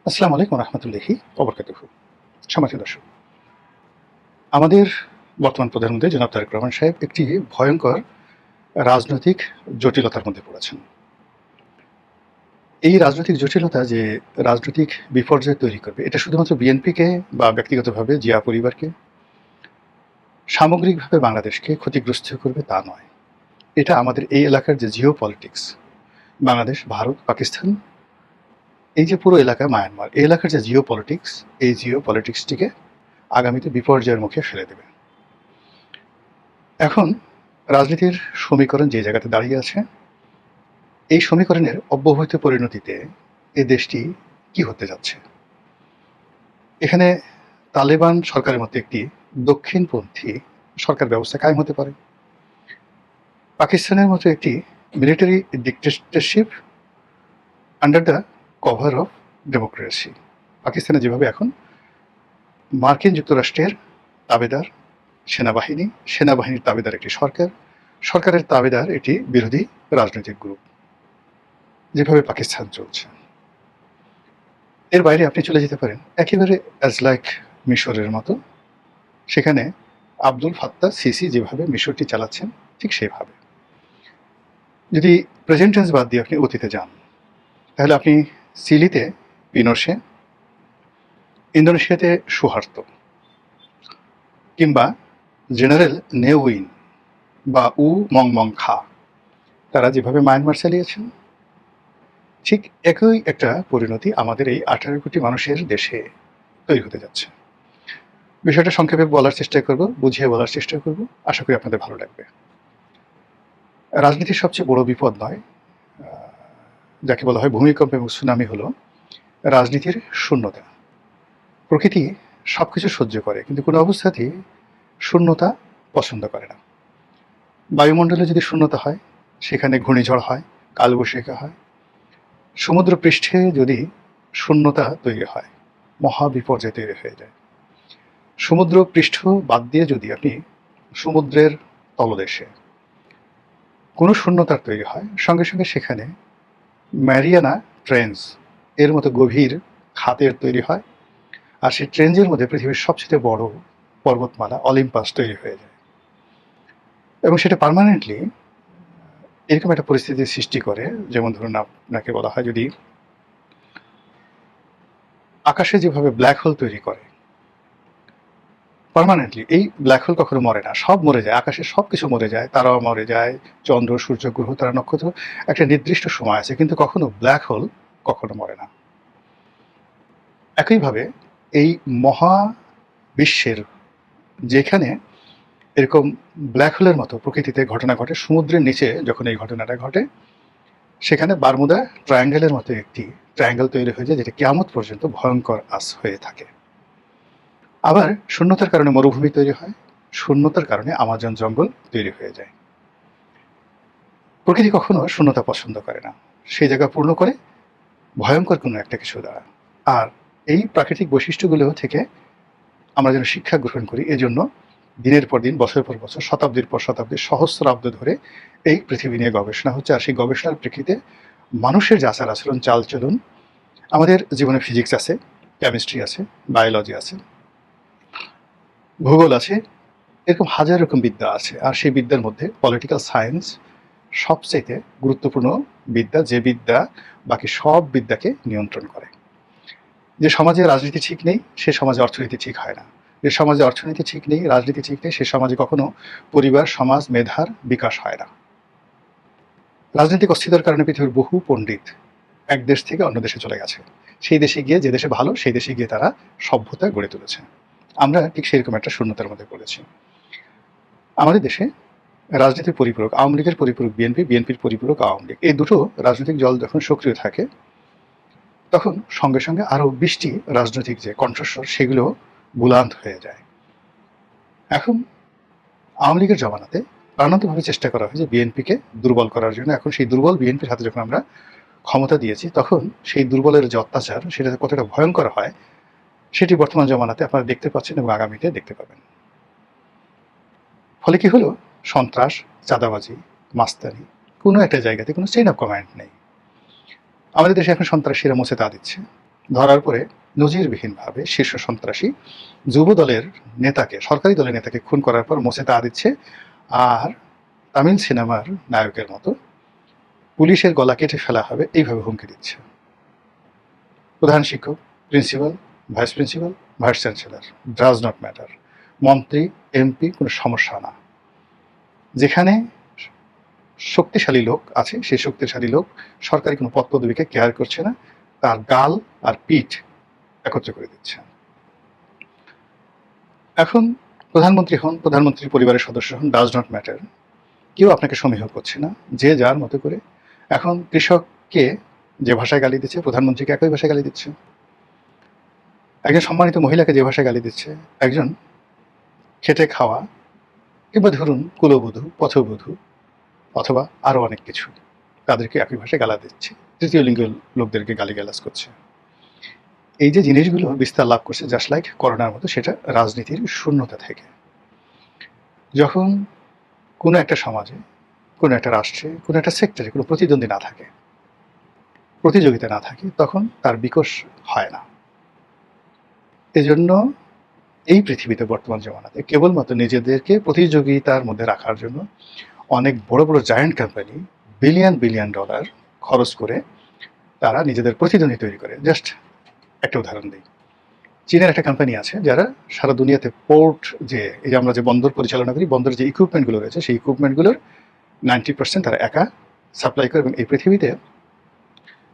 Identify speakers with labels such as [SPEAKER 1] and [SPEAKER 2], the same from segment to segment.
[SPEAKER 1] আসসালামু আলাইকুম রহমতুল্লাহি ওবরকাতুহু। সম্মানিত দর্শক, আমাদের বর্তমান প্রধানমন্ত্রী জনাব তারেক রহমান সাহেব একটি ভয়ঙ্কর রাজনৈতিক জটিলতার মধ্যে পড়েছেন। এই রাজনৈতিক জটিলতা যে রাজনৈতিক বিপর্যয় তৈরি করবে, এটা শুধুমাত্র বিএনপিকে বা ব্যক্তিগতভাবে জিয়া পরিবারকে, সামগ্রিকভাবে বাংলাদেশকে ক্ষতিগ্রস্ত করবে তা নয়। এটা আমাদের এই এলাকার যে জিও পলিটিক্স, বাংলাদেশ, ভারত, পাকিস্তান, এই যে পুরো এলাকা, মায়ানমার, এই এলাকার যে জিও পলিটিক্স, এই জিও পলিটিক্সটিকে আগামীতে বিপর্যয়ের মুখে ফেলে দেবে। এখন রাজনীতির সমীকরণ যে জায়গাতে দাঁড়িয়ে আছে, এই সমীকরণের অব্যবহিত পরিণতিতে এই দেশটি কি হতে যাচ্ছে। এখানে তালেবান সরকারের মতো একটি দক্ষিণপন্থী সরকার ব্যবস্থা কায়েম হতে পারে, পাকিস্তানের মতো একটি military dictatorship under the cover of democracy. পাকিস্তানে যেভাবে এখন মার্কিন যুক্তরাষ্ট্রের তাবেদার সেনাবাহিনী, সেনাবাহিনীর তাবেদার একটি সরকার, সরকারের তাবেদার একটি বিরোধী রাজনৈতিক গ্রুপ, যেভাবে পাকিস্তান চলছে। এর বাইরে আপনি চলে যেতে পারেন একেবারে অ্যাজ লাইক মিশরের মতো, সেখানে আব্দুল ফাত্তাহ সিসি যেভাবে মিশরটি চালাচ্ছেন ঠিক সেইভাবে। যদি প্রেজেন্ট টেন্স বাদ দিয়ে আপনি অতীতে যান, তাহলে আপনি চিলিতে পিনোশে, ইন্দোনেশিয়াতে সুহার্তো, কিংবা জেনারেল নেউইন বা উ মং মং খা, তারা যেভাবে মায়ানমার চালিয়েছেন, ঠিক একই একটা পরিণতি আমাদের এই 18 কোটি মানুষের দেশে তৈরি হতে যাচ্ছে। বিষয়টা সংক্ষেপে বলার চেষ্টা করব, বুঝিয়ে বলার চেষ্টা করব, আশা করি আপনাদের ভালো লাগবে। রাজনীতির সবচেয়ে বড় বিপদ নয়, যাকে বলা হয় ভূমিকম্প এবং সুনামি, হলো রাজনীতির শূন্যতা। প্রকৃতি সবকিছু সহ্য করে, কিন্তু কোনো অবস্থাতেই শূন্যতা পছন্দ করে না। বায়ুমণ্ডলে যদি শূন্যতা হয়, সেখানে ঘূর্ণিঝড় হয়, কালবৈশাখী হয়। সমুদ্র পৃষ্ঠে যদি শূন্যতা তৈরি হয়, মহাবিপর্যয় তৈরি হয়ে যায়। সমুদ্র পৃষ্ঠ বাদ দিয়ে যদি আপনি সমুদ্রের তলদেশে কোনো শূন্যতার তৈরি হয়, সঙ্গে সঙ্গে সেখানে ম্যারিয়ানা ট্রেঞ্চ এর মতো গভীর খাতের তৈরি হয়, আর সেই ট্রেঞ্চের মধ্যে পৃথিবীর সবচেয়ে বড় পর্বতমালা অলিম্পাস তৈরি হয়ে যায়, এবং সেটা পার্মানেন্টলি এরকম একটা পরিস্থিতির সৃষ্টি করে। যেমন ধরুন, আপনাকে বলা হয় যদি আকাশে যেভাবে ব্ল্যাক হোল তৈরি করে পার্মানেন্টলি, এই ব্ল্যাক হোল কখনো মরে না, সব মরে যায়, আকাশে সব কিছু মরে যায়, তারাও মরে যায়, চন্দ্র, সূর্য, গ্রহ, তারা, নক্ষত্র, একটা নির্দিষ্ট সময় আছে, কিন্তু কখনো ব্ল্যাক হোল কখনো মরে না। একইভাবে এই মহাবিশ্বের যেখানে এরকম ব্ল্যাক হোলের মতো প্রকৃতিতে ঘটনা ঘটে, সমুদ্রের নিচে যখন এই ঘটনাটা ঘটে, সেখানে বারমুদা ট্রায়াঙ্গেলের মতো একটি ট্রায়াঙ্গেল তৈরি হয়ে যায়, যেটা কিয়ামত পর্যন্ত ভয়ঙ্কর আস হয়ে থাকে। আবার শূন্যতার কারণে মরুভূমি তৈরি হয়, শূন্যতার কারণে আমাজন জঙ্গল তৈরি হয়ে যায়। প্রকৃতি কখনো শূন্যতা পছন্দ করে না, সেই জায়গা পূর্ণ করে ভয়ঙ্কর কোনো একটা কিছু দ্বারা। আর এই প্রাকৃতিক বৈশিষ্ট্যগুলো থেকে আমরা যেন শিক্ষা গ্রহণ করি, এজন্য দিনের পর দিন, বছরের পর বছর, শতাব্দীর পর শতাব্দী, সহস্রাব্দ ধরে এই পৃথিবী নিয়ে গবেষণা হচ্ছে। আর সেই গবেষণার প্রেক্ষিতে মানুষের যে আচার আচরণ, চাল চলন, আমাদের জীবনে ফিজিক্স আছে, কেমিস্ট্রি আছে, বায়োলজি আছে, ভূগোল আছে, এরকম হাজার রকম বিদ্যা আছে। আর সেই বিদ্যার মধ্যে পলিটিক্যাল সায়েন্স সবচেয়ে গুরুত্বপূর্ণ বিদ্যা, যে বিদ্যা বাকি সব বিদ্যাকে নিয়ন্ত্রণ করে। যে সমাজে রাজনীতি ঠিক নেই, সে সমাজে অর্থনীতি ঠিক হয় না। যে সমাজে অর্থনীতি ঠিক নেই, রাজনীতি ঠিক নেই, সে সমাজে কখনো পরিবার, সমাজ, মেধার বিকাশ হয় না। রাজনৈতিক অস্থিরতার কারণে পৃথিবীর বহু পণ্ডিত এক দেশ থেকে অন্য দেশে চলে গেছে। সেই দেশে গিয়ে, যে দেশে ভালো, সেই দেশে গিয়ে তারা সভ্যতা গড়ে তুলেছে। আমরা ঠিক সেরকম একটা শূন্যতার মধ্যে পড়েছি। আমাদের দেশে রাজনীতির পরিপূরক আওয়ামী লীগের পরিপূরক বিএনপি, বিএনপির পরিপূরক আওয়ামী লীগ, এই দুটো রাজনৈতিক দল যখন সক্রিয় থাকে, তখন সঙ্গে সঙ্গে আরও 20টি রাজনৈতিক যে কণ্ঠস্বর, সেগুলো বুলান্ত হয়ে যায়। এখন আওয়ামী লীগের জমানাতে প্রাণান্তভাবে চেষ্টা করা হয় যে বিএনপিকে দুর্বল করার জন্য। এখন সেই দুর্বল বিএনপির হাতে যখন আমরা ক্ষমতা দিয়েছি, তখন সেই দুর্বলের যে অত্যাচার, সেটা কতটা ভয়ঙ্কর হয়, সেটি বর্তমান জমানাতে আপনারা দেখতে পাচ্ছেন এবং আগামীতে দেখতে পাবেন। ফলে কি হলো, সন্ত্রাস, চাঁদাবাজি, মাস্তানি, কোনো একটা জায়গাতে কোনো চেইন অফ কমান্ড নেই। আমাদের দেশে এখন সন্ত্রাসীরা মুছে তা দিচ্ছে, ধরার পরে নজিরবিহীনভাবে শীর্ষ সন্ত্রাসী যুব দলের নেতাকে, সরকারি দলের নেতাকে খুন করার পর মোছে তা দিচ্ছে, আর তামিল সিনেমার নায়কের মতো পুলিশের গলা কেটে ফেলা হবে এইভাবে হুমকি দিচ্ছে। প্রধান শিক্ষক, principal, vice principal, vice chancellor, does not matter, মন্ত্রী, এমপি, কোনো সমস্যা না। যেখানে শক্তিশালী লোক আছে সেই শক্তিশালী লোক সরকারি কোনো পদ পদবীকে কেয়ার করছে না, তার গাল আর পিঠ একত্র করে দিচ্ছে। এখন প্রধানমন্ত্রী হন, প্রধানমন্ত্রীর পরিবারের সদস্য হন, ডাজ নট ম্যাটার, কেউ আপনাকে সমীহ করছে না, যে যার মতো করে। এখন কৃষককে যে ভাষায় গালি দিচ্ছে, প্রধানমন্ত্রীকে একই ভাষায় গালি দিচ্ছে। একজন সম্মানিত মহিলাকে যে ভাষায় গালি দিচ্ছে, একজন খেটে খাওয়া কিংবা ধরুন কুলবধূ, পথবধূ অথবা আরও অনেক কিছু, তাদেরকে একই ভাষায় গালা দিচ্ছে, তৃতীয় লিঙ্গের লোকদেরকে গালিগালাজ করছে। এই যে জিনিসগুলো বিস্তার লাভ করছে জাস্ট লাইক করোনার মতো, সেটা রাজনীতির শূন্যতা থেকে। যখন কোনো একটা সমাজে, কোনো একটা রাষ্ট্রে, কোনো একটা সেক্টরে কোনো প্রতিদ্বন্দ্বী না থাকে, প্রতিযোগিতা না থাকে, তখন তার বিকাশ হয় না। এজন্য এই পৃথিবীতে বর্তমান জমানাতে কেবলমাত্র নিজেদেরকে প্রতিযোগিতার মধ্যে রাখার জন্য অনেক বড় বড় giant company billion billion dollar খরচ করে তারা নিজেদের প্রতিদ্বন্দ্বী তৈরি করে। জাস্ট একটা উদাহরণ দিই, চীনের একটা কোম্পানি আছে যারা সারা দুনিয়াতে পোর্ট, যে এই যে আমরা যে বন্দর পরিচালনা করি, বন্দরের যে ইকুইপমেন্টগুলো রয়েছে সেই ইকুইপমেন্টগুলোর 90% তারা একা সাপ্লাই করে, এবং এই পৃথিবীতে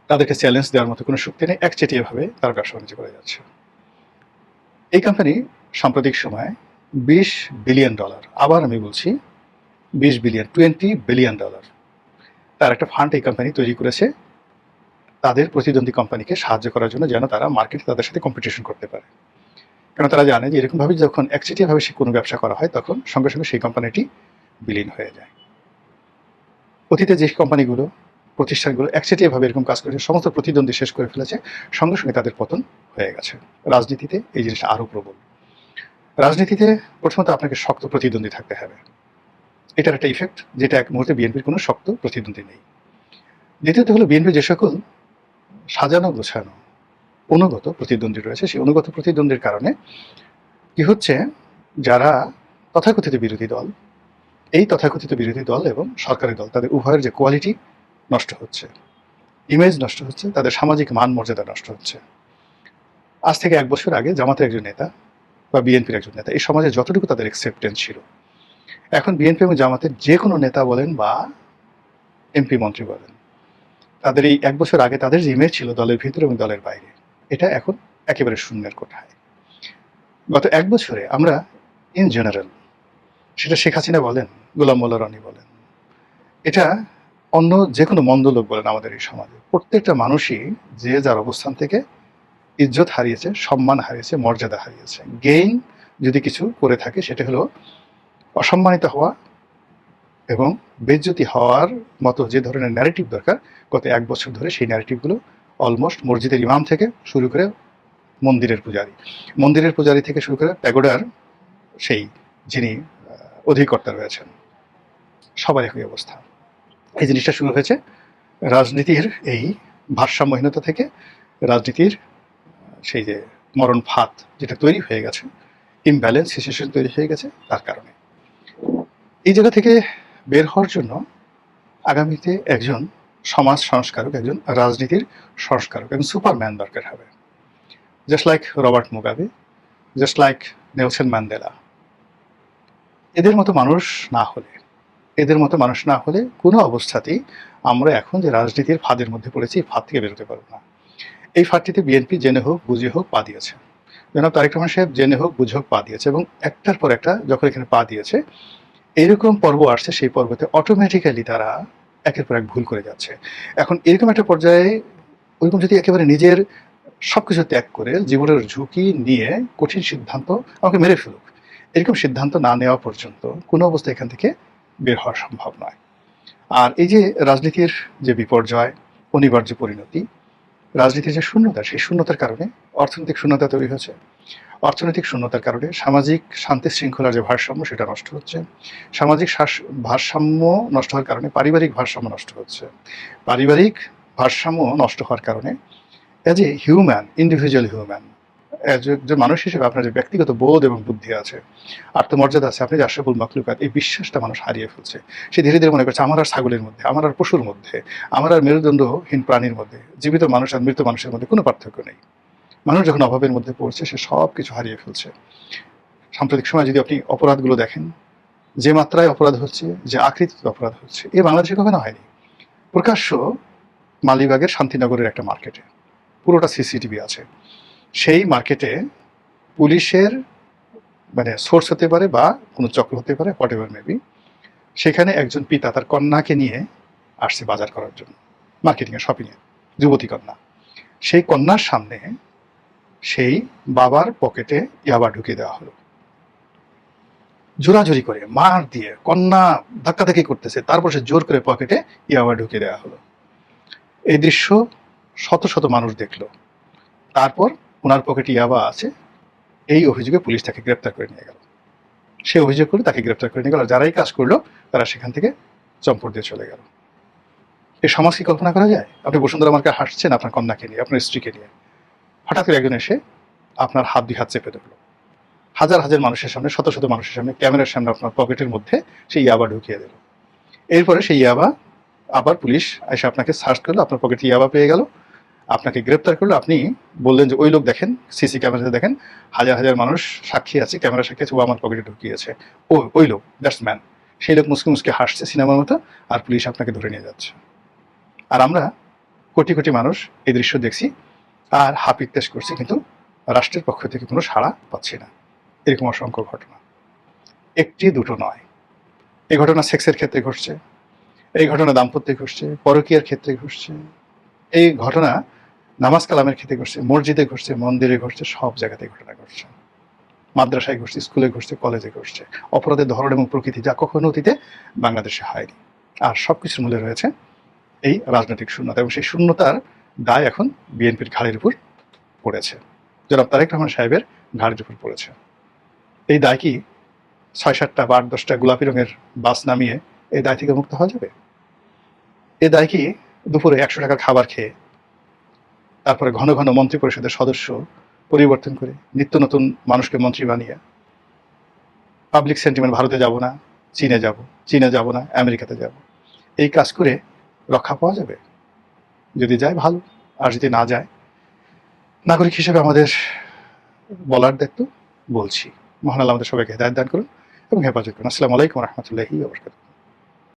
[SPEAKER 1] তাদেরকে চ্যালেঞ্জ দেওয়ার মতো কোনো শক্তি নেই, একচেটিয়াভাবে তারা ব্যবসা বাণিজ্য করে যাচ্ছে। এই কোম্পানি সাম্প্রতিক সময়ে $20 বিলিয়ন, আবার আমি বলছি 20 বিলিয়ন, $20 বিলিয়ন, তার একটা ফান্ড এই কোম্পানি তৈরি করেছে তাদের প্রতিদ্বন্দ্বী কোম্পানিকে সাহায্য করার জন্য, যেন তারা মার্কেটে তাদের সাথে কম্পিটিশন করতে পারে। কারণ তারা জানে যে এরকমভাবে যখন একচেটিয়াভাবে সে কোনো ব্যবসা করা হয়, তখন সঙ্গে সঙ্গে সেই কোম্পানিটি বিলীন হয়ে যায়। অতীতে যে কোম্পানিগুলো, প্রতিষ্ঠানগুলো একচেটিয়াভাবে এরকম কাজ করেছে, সমস্ত প্রতিদ্বন্দ্বী শেষ করে ফেলেছে, সঙ্গে সঙ্গে তাদের পতন হয়ে গেছে। রাজনীতিতে এই জিনিসটা আরও প্রবল। রাজনীতিতে প্রথমত আপনাকে শক্ত প্রতিদ্বন্দ্বী থাকতে হবে, এটার একটা ইফেক্ট, যেটা এক মুহূর্তে বিএনপির কোনো শক্ত প্রতিদ্বন্দ্বী নেই। দ্বিতীয়ত হলো বিএনপির যে সকল সাজানো গোছানো অনুগত প্রতিদ্বন্দ্বী রয়েছে, সেই অনুগত প্রতিদ্বন্দ্বীর কারণে কি হচ্ছে, যারা তথাকথিত বিরোধী দল, এই তথাকথিত বিরোধী দল এবং সরকারি দল, তাদের উভয়ের যে কোয়ালিটি নষ্ট হচ্ছে, ইমেজ নষ্ট হচ্ছে, তাদের সামাজিক মান মর্যাদা নষ্ট হচ্ছে। আজ থেকে 1 বছর আগে জামাতের একজন নেতা বা বিএনপির একজন নেতা, এই সমাজে যতটুকু তাদের অ্যাকসেপ্টেন্স ছিল, এখন বিএনপি এবং জামাতের যে কোনো নেতা বলেন বা এমপি মন্ত্রী বলেন, তাদের এই 1 বছর আগে তাদের যে ইমেজ ছিল দলের ভিতরে এবং দলের বাইরে, এটা এখন একেবারে শূন্যের কোঠায়। গত 1 বছরে আমরা ইন জেনারেল, সেটা শেখ হাসিনা বলেন, গোলাম মোল্লা রনি বলেন, এটা অন্য যে কোনো মন্দ লোক বলেন, আমাদের এই সমাজে প্রত্যেকটা মানুষই যে যার অবস্থান থেকে ইজ্জত হারিয়েছে, সম্মান হারিয়েছে, মর্যাদা হারিয়েছে। গেইন যদি কিছু করে থাকে, সেটা হলো অসম্মানিত হওয়া এবং বেজ্জতি হওয়ার মতো যে ধরনের ন্যারেটিভ দরকার, গত 1 বছর ধরে সেই ন্যারেটিভগুলো অলমোস্ট মসজিদের ইমাম থেকে শুরু করে মন্দিরের পূজারী থেকে শুরু করে প্যাগোডার সেই যিনি অধিকর্তা রয়েছেন, সবার একই অবস্থা। এই জিনিসটা শুরু হয়েছে রাজনীতির এই ভারসাম্যহীনতা থেকে, রাজনীতির সেই যে মরণ ফাঁদ যেটা তৈরি হয়ে গেছে, ইমব্যালেন্স সিচুয়েশন তৈরি হয়ে গেছে, তার কারণে। এই জায়গা থেকে বের হওয়ার জন্য আগামীতে একজন সমাজ সংস্কারক, একজন রাজনীতির সংস্কারক, একজন সুপারম্যান দরকার হবে। Just like Robert Mugabe, just like Nelson Mandela. এদের মতো মানুষ না হলে কোনো অবস্থাতেই আমরা এখন যে রাজনীতির ফাঁদের মধ্যে পড়েছি, এই ফাঁদ থেকে বেরোতে পারবো না। এই ফাঁদটিতে বিএনপি জেনে হোক বুঝে হোক পা দিয়েছে, জনাব তারেক রহমান সাহেব জেনে হোক বুঝে হোক পা দিয়েছে, এবং একটার পর একটা যখন এখানে পা দিয়েছে, এরকম পর্ব আসছে, সেই পর্বতে অটোমেটিক্যালি তারা একের পর এক ভুল করে যাচ্ছে। এখন এরকম একটা পর্যায়ে ওইরকম যদি একেবারে নিজের সবকিছু ত্যাগ করে জীবনের ঝুঁকি নিয়ে কঠিন সিদ্ধান্ত, আমাকে মেরে ফেলুক, এরকম সিদ্ধান্ত না নেওয়া পর্যন্ত কোনো অবস্থা এখান থেকে বের হওয়া সম্ভব নয়। আর এই যে রাজনীতির যে বিপর্যয়, অনিবার্য পরিণতি, রাজনীতির যে শূন্যতা, সেই শূন্যতার কারণে অর্থনৈতিক শূন্যতা তৈরি হয়েছে। অর্থনৈতিক শূন্যতার কারণে সামাজিক শান্তি শৃঙ্খলার যে ভারসাম্য, সেটা নষ্ট হচ্ছে। সামাজিক ভারসাম্য নষ্ট হওয়ার কারণে পারিবারিক ভারসাম্য নষ্ট হচ্ছে। পারিবারিক ভারসাম্য নষ্ট হওয়ার কারণে as a human, individual human, একজন মানুষ হিসেবে আপনার যে ব্যক্তিগত বোধ এবং বুদ্ধি আছে, আত্মমর্যাদা আছে, আপনি যে আশরাফুল মাখলুকাত, এই বিশ্বাসটা মানুষ হারিয়ে ফেলছে। সে ধীরে ধীরে মনে করছে আমার আর ছাগলের মধ্যে, আমার আর পশুর মধ্যে, আমার আর মেরুদণ্ডহীন প্রাণীর মধ্যে, জীবিত মানুষ আর মৃত মানুষের মধ্যে কোনো পার্থক্য নেই। মানুষ যখন অভাবের মধ্যে পড়ছে সে সব কিছু হারিয়ে ফেলছে। সাম্প্রতিক সময় যদি আপনি অপরাধগুলো দেখেন, যে মাত্রায় অপরাধ হচ্ছে, যে আকৃতিতে অপরাধ হচ্ছে, এ বাংলাদেশে কখনো হয়নি। প্রকাশ্য মালিবাগের শান্তিনগরের একটা মার্কেটে পুরোটা সিসিটিভি আছে। সেই মার্কেটে পুলিশের মানে সোর্স হতে পারে বা কোনো চক্র হতে পারে, হোয়াট এভার মেবি, সেখানে একজন পিতা তার কন্যাকে নিয়ে আসছে বাজার করার জন্য, মার্কেটিংয়ে, শপিংয়ে, যুবতী কন্যা। সেই কন্যার সামনে সেই বাবার পকেটে ইয়াবা ঢুকিয়ে দেওয়া হলো, জোরাজুরি করে, মার দিয়ে। কন্যা ধাক্কাধাক্কি করতেছে, তারপর সে জোর করে পকেটে ইয়াবা ঢুকিয়ে দেওয়া হলো। এই দৃশ্য শত শত মানুষ দেখলো। তারপর ওনার পকেটে ইয়াবা আছে, এই অভিযোগে পুলিশ তাকে গ্রেপ্তার করে নিয়ে গেল। সে অভিযোগ করে তাকে গ্রেপ্তার করে নিয়ে গেল। যারাই কাজ করলো তারা সেখান থেকে চম্পট দিয়ে চলে গেল। এই সমাজ কি কল্পনা করা যায়? আপনি বসুন্ধরা মার্কেটে হাসছেন আপনার কন্যাকে নিয়ে, আপনার স্ত্রীকে নিয়ে, হঠাৎ করে একজন এসে আপনার হাত দুই হাত চেপে ধরলো, হাজার হাজার মানুষের সামনে, শত শত মানুষের সামনে, ক্যামেরার সামনে আপনার পকেটের মধ্যে সেই ইয়াবা ঢুকিয়ে দিল। এরপরে সেই ইয়াবা আবার পুলিশ এসে আপনাকে সার্চ করলো, আপনার পকেটে ইয়াবা পেয়ে গেল, আপনাকে গ্রেপ্তার করলো। আপনি বললেন যে ওই লোক দেখেন, সিসি ক্যামেরাতে দেখেন, হাজার হাজার মানুষ সাক্ষী আছে, ক্যামেরা সাক্ষী আছে, ও আমার পকেটে ঢুকিয়েছে, ওই লোক, দ্যাটস ম্যান। সেই লোক মুসকে মুসকে হাসছে সিনেমার মতো, আর পুলিশ আপনাকে ধরে নিয়ে যাচ্ছে। আর আমরা কোটি কোটি মানুষ এই দৃশ্য দেখছি আর হাপিত্তেশ করছি, কিন্তু রাষ্ট্রের পক্ষ থেকে কোনো সাড়া পাচ্ছি না। এরকম অসংখ্য ঘটনা, একটি দুটো নয়। এই ঘটনা সেক্সের ক্ষেত্রে ঘটছে, এই ঘটনা দাম্পত্যে ঘটছে, পরকীয়ার ক্ষেত্রে ঘটছে, এই ঘটনা নামাজ কালামের ক্ষেত্রে ঘটছে, মসজিদে ঘটছে, মন্দিরে ঘটছে, সব জায়গাতেই ঘটনা ঘটছে। মাদ্রাসায় ঘটছে, স্কুলে ঘটছে, কলেজে ঘটছে। অপরাধের ধরন এবং প্রকৃতি যা কখনো অতীতে বাংলাদেশে হয়নি। আর সবকিছুর মূলে রয়েছে এই রাজনৈতিক শূন্যতা, এবং সেই শূন্যতার দায় এখন বিএনপির ঘাড়ের উপর পড়েছে, জনাব তারেক রহমান সাহেবের ঘাড়ের উপর পড়েছে। এই দায় কি ৬-৭টা বা ৮-১০টা গোলাপি রঙের বাস নামিয়ে এই দায় থেকে মুক্ত হওয়া যাবে? এই দায় কি দুপুরে ১০০ টাকার খাবার খেয়ে, তারপরে ঘন ঘন মন্ত্রী পরিষদের সদস্য পরিবর্তন করে, নিত্য নতুন মানুষকে মন্ত্রী বানিয়ে, পাবলিক সেন্টিমেন্ট, ভারতে যাব না, চীনে যাব না, আমেরিকাতে যাব, এই কাজ করে রক্ষা পাওয়া যাবে? যদি যায় ভালো, আর যদি না যায়, নাগরিক হিসেবে আমাদের বলার দায়িত্ব বলছি। মহান আল্লাহ আমাদের সবাইকে হেদায়েত দান করুন এবং হেফাজত করুন। আসসালামু আলাইকুম ওয়া রাহমাতুল্লাহি ওয়া বারাকাতুহু।